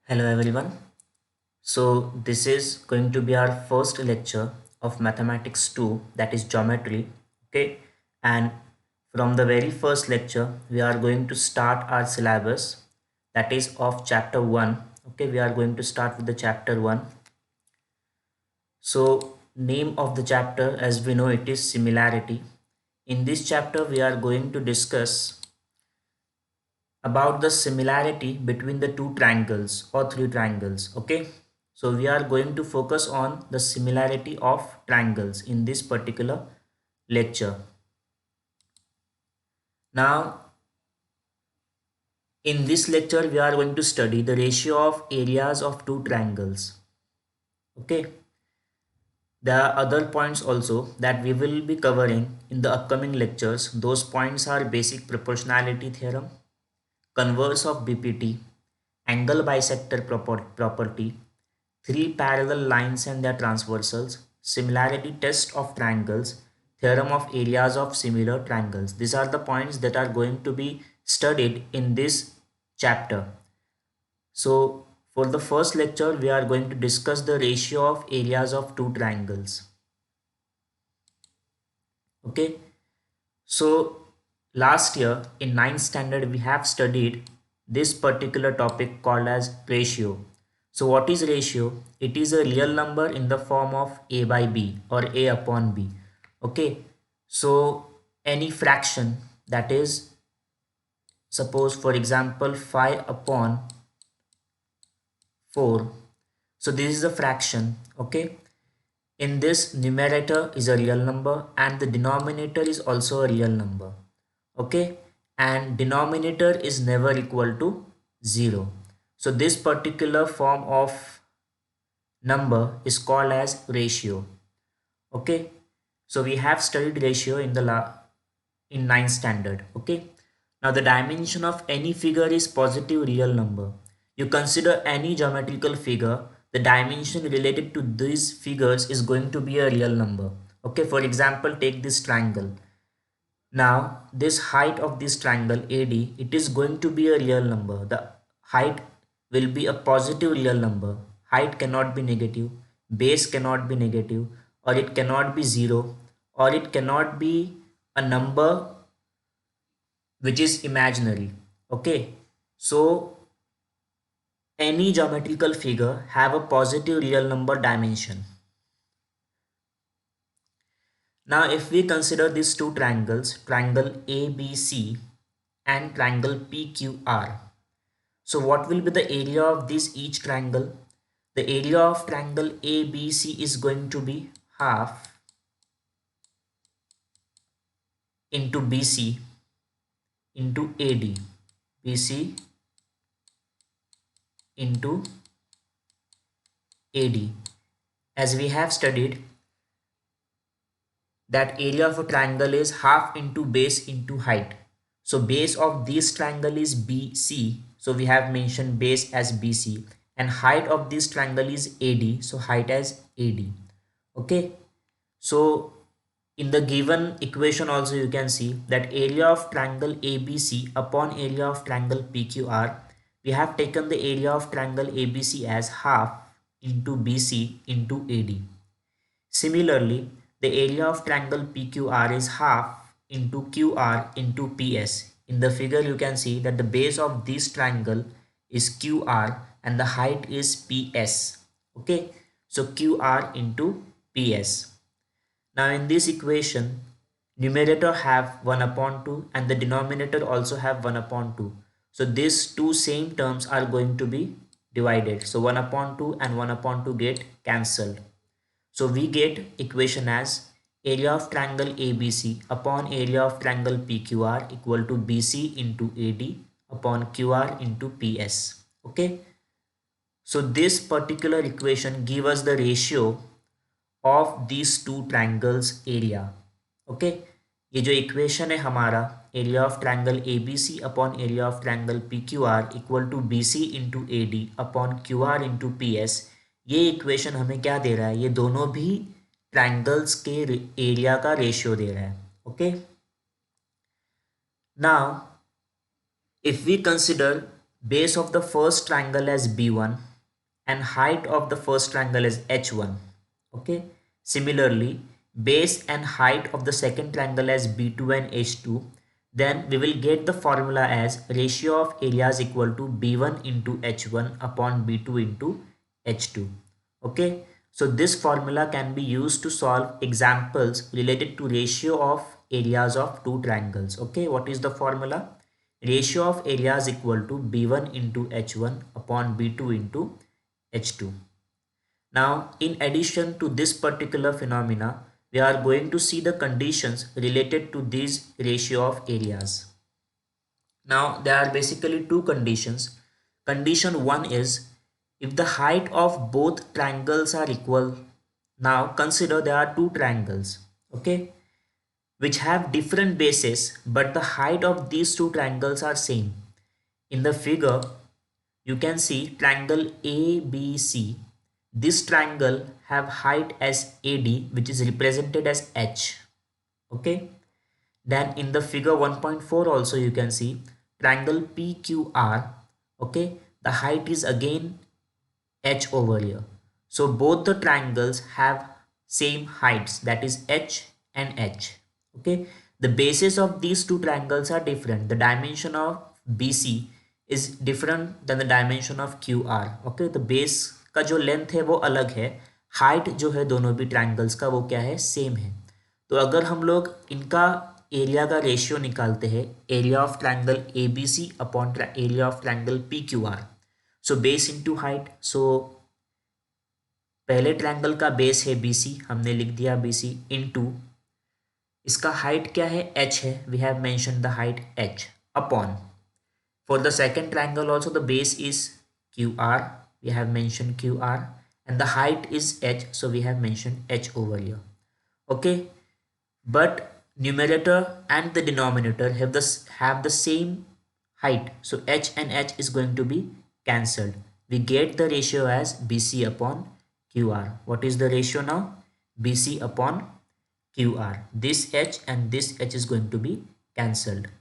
Hello everyone. So this is going to be our first lecture of mathematics 2, that is geometry. Okay, and from the very first lecture we are going to start our syllabus, that is of chapter 1. Okay, we are going to start with the chapter 1. So name of the chapter, as we know, it is similarity. In this chapter we are going to discuss about the similarity between the two triangles or three triangles. Okay, so we are going to focus on the similarity of triangles in this particular lecture. Now in this lecture we are going to study the ratio of areas of two triangles. Okay, there are other points also that we will be covering in the upcoming lectures. Those points are basic proportionality theorem, converse of BPT, angle bisector property, three parallel lines and their transversals, similarity test of triangles, theorem of areas of similar triangles. These are the points that are going to be studied in this chapter. So for the first lecture, we are going to discuss the ratio of areas of two triangles. Okay. So last year in ninth standard, we have studied this particular topic called as ratio. So what is ratio? It is a real number in the form of a by b or a upon b. Okay. So any fraction, that is, suppose for example 5 upon 4. So this is a fraction. Okay. In this, numerator is a real number and the denominator is also a real number. Okay, and denominator is never equal to 0. So this particular form of number is called as ratio. Okay, so we have studied ratio in the in ninth standard. Okay, now the dimension of any figure is positive real number. You consider any geometrical figure, the dimension related to these figures is going to be a real number. Okay, for example, take this triangle. Now this height of this triangle AD, it is going to be a real number. The height will be a positive real number. Height cannot be negative, base cannot be negative, or it cannot be 0, or it cannot be a number which is imaginary. Okay, so any geometrical figure have a positive real number dimension. Now if we consider these two triangles, triangle ABC and triangle PQR. So what will be the area of this each triangle? The area of triangle ABC is going to be half into BC into AD. BC into AD. As we have studied, that area of a triangle is half into base into height. So base of this triangle is BC. So we have mentioned base as BC, and height of this triangle is AD. So height as AD. Okay. So in the given equation also you can see that area of triangle ABC upon area of triangle PQR. We have taken the area of triangle ABC as half into BC into AD. Similarly, the area of triangle PQR is half into QR into PS. In the figure you can see that the base of this triangle is QR and the height is PS. Okay, so QR into PS. Now in this equation, numerator have 1 upon 2 and the denominator also have 1 upon 2. So these two same terms are going to be divided. So 1 upon 2 and 1 upon 2 get cancelled. So we get equation as area of triangle ABC upon area of triangle PQR equal to BC into AD upon QR into PS. Okay. So this particular equation give us the ratio of these two triangles area. Okay. ये जो equation है हमारा area of triangle A B C upon area of triangle P Q R equal to B C into A D upon Q R into P S, ये equation हमें क्या दे रहा है? ये दोनों भी ट्रायंगल्स के एरिया का रेशियो दे रहा है. Okay. Now if we consider base of the first triangle as b1 and height of the first triangle is h1. Okay, similarly base and height of the second triangle as b2 and h2, then we will get the formula as ratio of areas equal to b1 into h1 upon b2 into h2. Okay, so this formula can be used to solve examples related to ratio of areas of two triangles. Okay, what is the formula? Ratio of areas equal to b1 into h1 upon b2 into h2. Now, in addition to this particular phenomena, we are going to see the conditions related to this ratio of areas. Now, there are basically two conditions. Condition 1 is if the height of both triangles are equal. Now, consider there are two triangles, okay, which have different bases, but the height of these two triangles are same. In the figure, you can see triangle ABC. This triangle have height as AD, which is represented as H. Okay. Then in the figure 1.4 also you can see triangle PQR. Okay. The height is again H over here. So both the triangles have same heights, that is H and H. Okay. The bases of these two triangles are different. The dimension of BC is different than the dimension of QR. Okay. The base का जो length है वो अलग है, height जो है दोनों भी ट्रायंगल्स का वो क्या है, सेम है. तो अगर हम लोग इनका एरिया का रेशियो निकालते हैं, area of triangle A B C upon area of triangle P Q R, so base into height. So पहले ट्रायंगल का बेस है बी सी, हमने लिख दिया बी सी, इनटू इसका हाइट क्या है, एच है, we have mention the height H, upon for the second triangle also the base is Q R, we have mentioned QR, and the height is H, so we have mentioned H over here. Okay, but numerator and the denominator have the same height, so H and H is going to be cancelled. We get the ratio as BC upon QR. What is the ratio now? BC upon QR. This H and this H is going to be cancelled.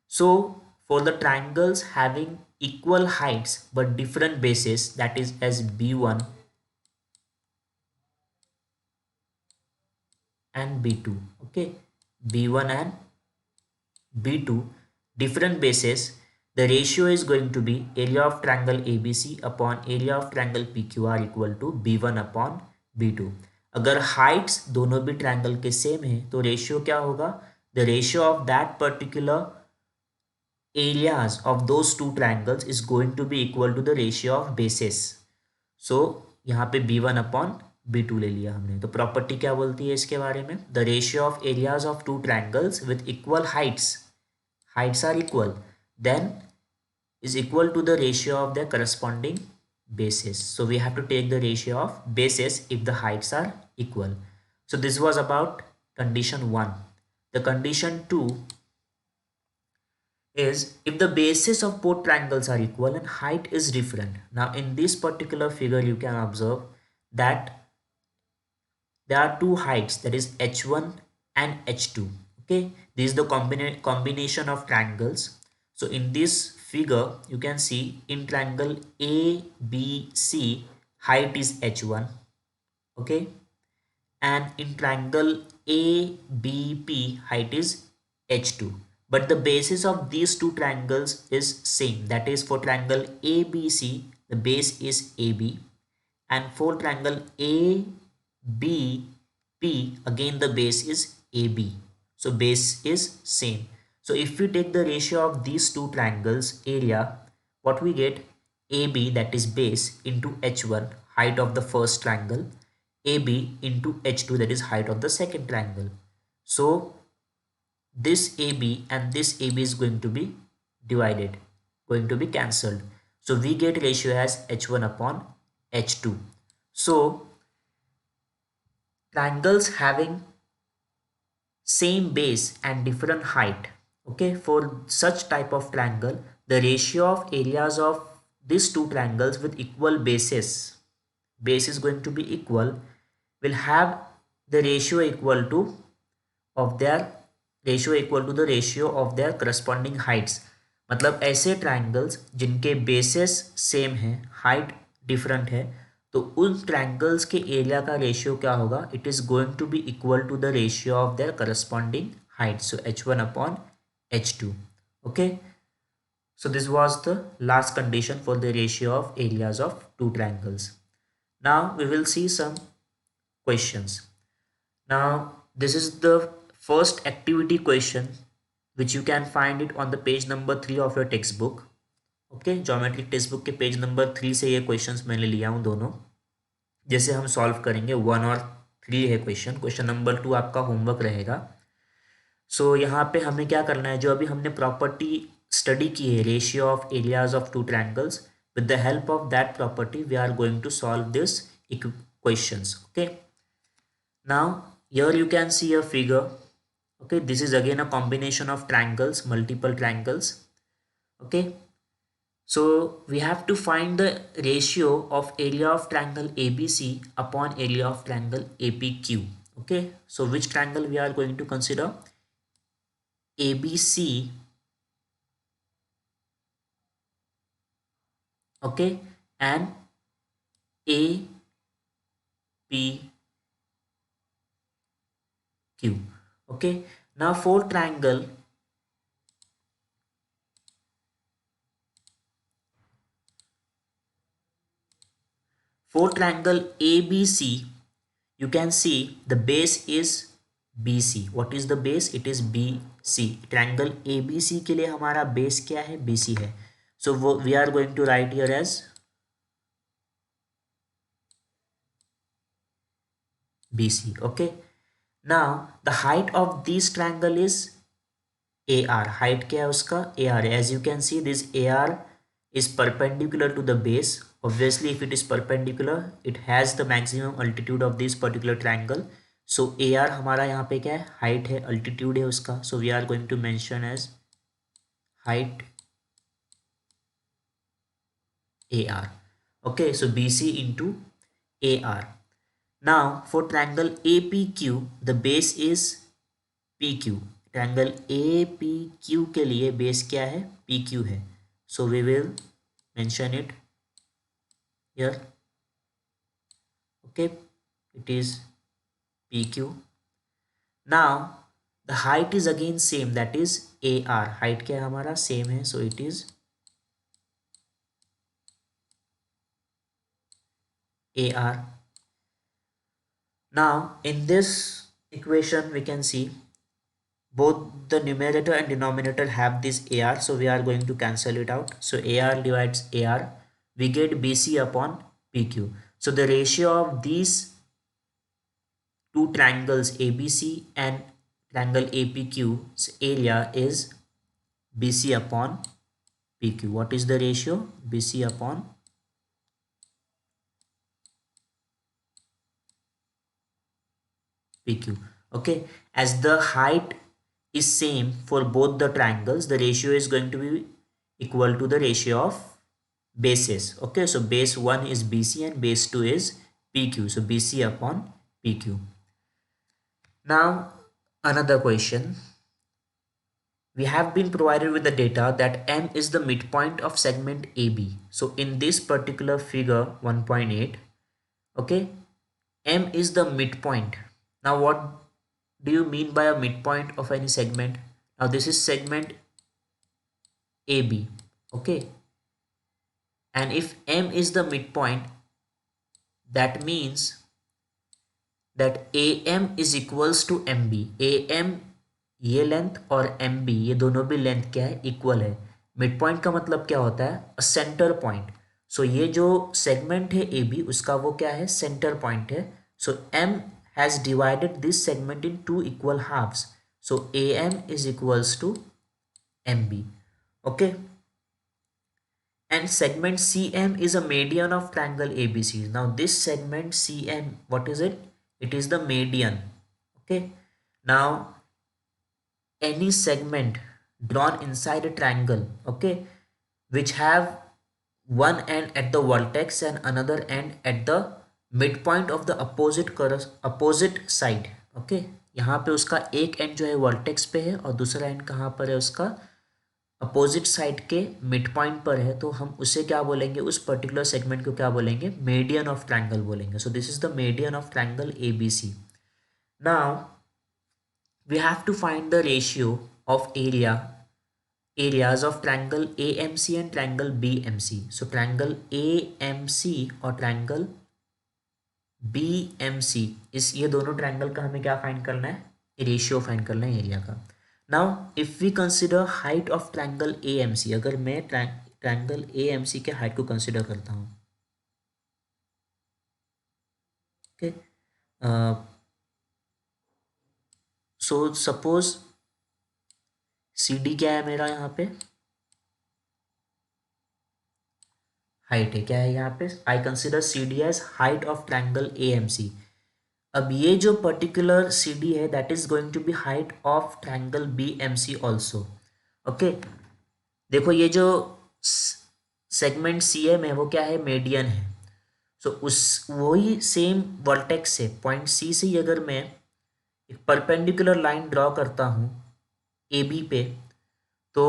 So for the triangles having equal heights but different bases, that is as B1 and B2, okay, B1 and B2, different bases, the ratio is going to be area of triangle ABC upon area of triangle PQR equal to B1 upon B2. अगर heights दोनों भी triangle के same है तो ratio क्या होगा, the ratio of that particular areas of those two triangles is going to be equal to the ratio of bases. So यहाँ पे B1 upon B2 ले लिया हमने. तो प्रॉपर्टी क्या बोलती है इसके बारे में, the ratio of areas of two triangles with equal heights are equal, then is equal to the ratio of their corresponding bases. So we have to take the ratio of bases if the heights are equal. So this was about condition 1. The condition 2 is if the bases of both triangles are equal and height is different. Now in this particular figure you can observe that there are two heights, that is h1 and h2. Okay, this is the combination of triangles. So in this figure you can see in triangle ABC height is h1, okay, and in triangle ABP height is h2, but the basis of these two triangles is same, that is for triangle ABC the base is AB, and for triangle ABP again the base is AB, so base is same. So if we take the ratio of these two triangles area, what we get, AB that is base into h1 height of the first triangle, AB into h2 that is height of the second triangle. So this AB and this AB is going to be divided, going to be cancelled. So we get ratio as h1 upon h2. So triangles having same base and different height, okay, for such type of triangle the ratio of areas of these two triangles with equal bases, base is going to be equal, will have the ratio equal to of their ratio equal to the ratio of their corresponding heights. मतलब ऐसे triangles जिनके bases same है, height different है, तो उन triangles के area का ratio क्या होगा, it is going to be equal to the ratio of their corresponding height, so H1/H2. Okay, so this was the last condition for the ratio of areas of two triangles. Now we will see some questions. Now this is the first activity question which you can find it on the page number 3 of your textbook. Okay, geometric text book के page number 3 से ये questions मैंने लिया हूँ दोनों, जैसे हम solve करेंगे। 1 और 3 है क्वेश्चन, क्वेश्चन नंबर 2 आपका होमवर्क रहेगा। सो यहाँ पे हमें क्या करना है, जो अभी हमने प्रॉपर्टी स्टडी की है, ratio of areas of two triangles, with the help of that property we are going to solve this questions. Okay, now here you can see a figure. Okay, this is again a combination of triangles, multiple triangles. Okay, so we have to find the ratio of area of triangle ABC upon area of triangle APQ. Okay, so which triangle we are going to consider? ABC. Okay, and APQ. Okay, now for triangle ABC, you can see the base is BC. What is the base? It is BC. Triangle ABC के लिए हमारा base क्या है? BC है. So we are going to write here as BC. Okay. Now the height of this triangle is AR. Height क्या है उसका? AR. As you can see, this AR is perpendicular to the base. Obviously, if it is perpendicular, it has the maximum altitude of this particular triangle. So AR हमारा यहाँ पे क्या है? Height है, altitude है उसका. So we are going to mention as height AR. Okay, so BC into AR. Now for triangle APQ, the base is PQ. Triangle APQ के लिए बेस क्या है? PQ है. So we will mention it here. Okay, it is PQ. Now the height is again same, that is AR. height क्या है हमारा? Same है, so it is AR. Now in this equation we can see both the numerator and denominator have this AR, so we are going to cancel it out. So AR divides AR, we get BC upon PQ. So the ratio of these two triangles ABC and triangle APQ's area is BC upon PQ. What is the ratio? BC upon PQ. Okay, as the height is same for both the triangles, the ratio is going to be equal to the ratio of bases. Okay, so base 1 is BC and base 2 is PQ. So BC upon PQ. Now another question. We have been provided with the data that M is the midpoint of segment AB. So in this particular figure 1.8, okay, M is the midpoint. Now what do you mean by a midpoint of any segment? Now this is segment AB, okay, and if M is the midpoint, that means that AM is equals to MB. AM ये length और MB ये दोनों भी length क्या है? Equal है. Mid point का मतलब क्या होता है? अ सेंटर पॉइंट. सो ये जो सेगमेंट है AB उसका वो क्या है? सेंटर पॉइंट है. सो M has divided this segment in two equal halves. So AM is equals to MB. Okay. And segment CM is a median of triangle ABC. Now this segment CM, what is it? It is the median. Okay. Now any segment drawn inside a triangle, okay, which have one end at the vertex and another end at the midpoint of the opposite side. Okay, यहाँ पे उसका एक and जो है vertex पे है और दूसरा एंड कहाँ पर है? उसका अपोजिट साइड के मिड पॉइंट पर है तो हम उसे क्या बोलेंगे, उस पर्टिकुलर सेगमेंट को क्या बोलेंगे, मीडियन ऑफ ट्रायंगल बोलेंगे. So this is the median of triangle A B C. Now we have to find the ratio of areas of triangle AMC and triangle BMC. So triangle AMC और triangle BMC, इस ये दोनों triangle का हमें क्या find करना है, ratio find करना है एरिया का. Now if we consider height of triangle AMC, अगर मैं ट्रायंगल AMC के हाइट को कंसिडर करता हूँ, ओके, सो सपोज CD क्या है मेरा, यहाँ पे हाइट है, क्या है यहाँ पे, I consider CD as height of triangle AMC. अब ये जो पर्टिकुलर CD है that is going to be height of triangle BMC also. Okay, देखो ये जो सेगमेंट CM है वो क्या है, मीडियन है. सो उस वही सेम वर्टेक्स से पॉइंट C से ही अगर मैं एक परपेंडिकुलर लाइन ड्रॉ करता हूँ AB पे, तो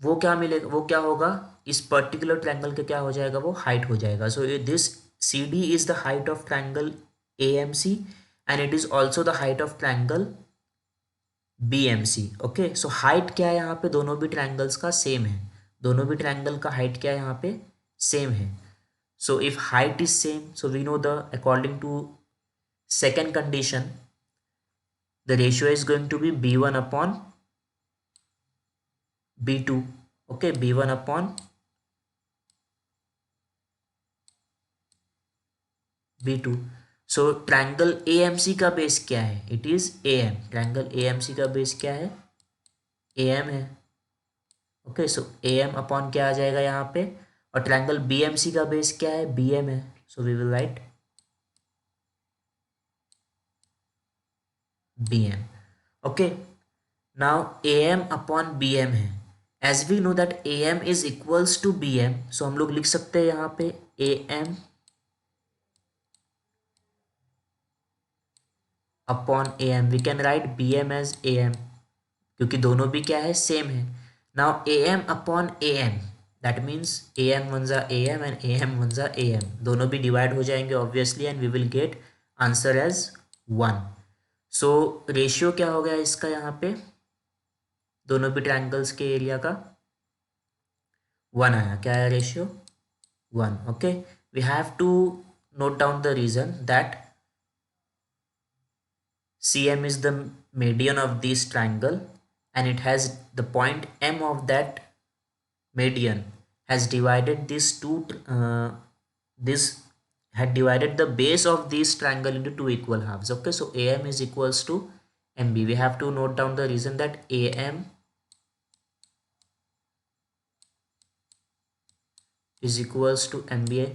वो क्या मिलेगा, वो क्या होगा, इस पर्टिकुलर ट्रायंगल के क्या हो जाएगा, वो हाइट हो जाएगा. So this CD is the height of triangle AMC and it is also the height of triangle BMC. Okay, so height क्या है यहाँ पे, दोनों भी ट्रायंगल्स का सेम है, दोनों भी ट्रायंगल का हाइट क्या है यहाँ पे, सेम है. So if height is same, so we know the according to second condition the ratio is going to be B1 upon B2. Okay, B1 upon B2. So triangle AMC का base क्या है, it is AM. Triangle AMC का base क्या है, AM है. Okay, so AM upon क्या आ जाएगा यहाँ पे, और ट्रायंगल BMC का बेस क्या है, BM है. So we will write BM. Okay, now AM upon BM है. As we know that AM is equals to BM, so हम लोग लिख सकते हैं यहाँ पे AM upon AM. We can write BM as AM क्योंकि दोनों भी क्या है, सेम है. Now AM upon AM, that means AM one जा AM एंड AM वन जा AM, दोनों भी डिवाइड हो जाएंगे obviously and we will get answer as 1. So ratio क्या हो गया इसका, यहाँ पे दोनों भी ट्रायंगल्स के एरिया का 1 आया. क्या है ratio, 1. Okay, we have to note down the reason that CM is the median of this triangle and it has the point M of that median has divided these two this had divided the base of this triangle into two equal halves. Okay, so AM is equals to MB. We have to note down the reason that AM is equals to MB.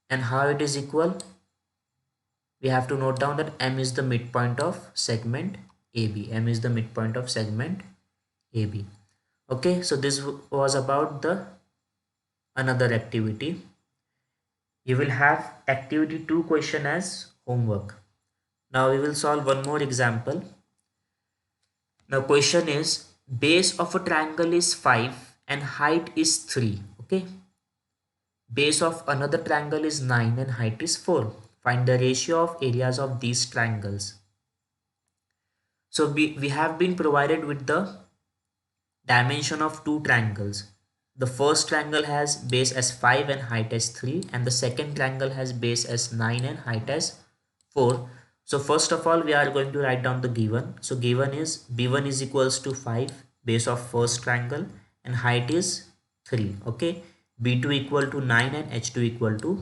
And how it is equal, we have to note down that M is the midpoint of segment AB. M is the midpoint of segment AB. Okay, so this was about the another activity. You will have activity 2 question as homework. Now we will solve one more example. Now question is, base of a triangle is 5 and height is 3. Okay, base of another triangle is 9 and height is 4. Find the ratio of areas of these triangles. So we have been provided with the dimension of two triangles. The first triangle has base as 5 and height as 3 and the second triangle has base as 9 and height as 4. So first of all we are going to write down the given. So given is B1 is equals to 5, base of first triangle, and height is 3. Okay, B2 equal to 9 and H2 equal to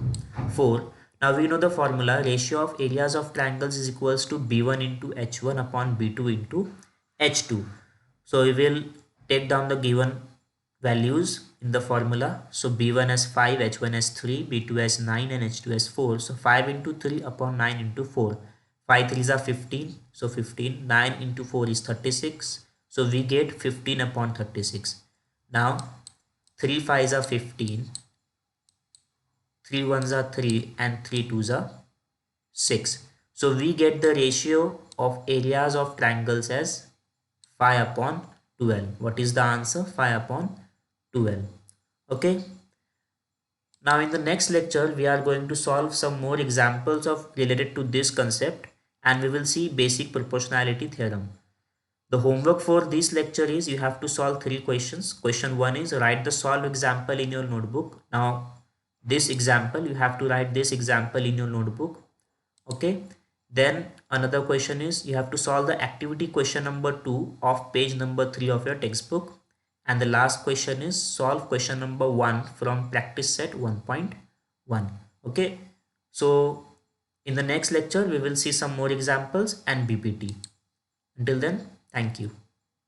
4. Now we know the formula, ratio of areas of triangles is equals to B1 into H1 upon B2 into H2. So we will take down the given values in the formula. So B1 as 5, H1 as 3, B2 as 9 and H2 as 4. So 5 into 3 upon 9 into 4. 5 3s are 15. So 15. 9 into 4 is 36. So we get 15 upon 36. Now 3 5s are 15. 3 1s are 3 and 3 2s are 6. So we get the ratio of areas of triangles as 5 upon 12. What is the answer? 5 upon 12. Okay. Now in the next lecture, we are going to solve some more examples of related to this concept, and we will see basic proportionality theorem. The homework for this lecture is you have to solve three questions. Question 1 is write the solved example in your notebook. Now this example, you have to write this example in your notebook. Okay. Then another question is you have to solve the activity question number 2 of page number 3 of your textbook. And the last question is solve question number 1 from practice set 1.1. Okay. So in the next lecture, we will see some more examples and BPT. Until then, thank you.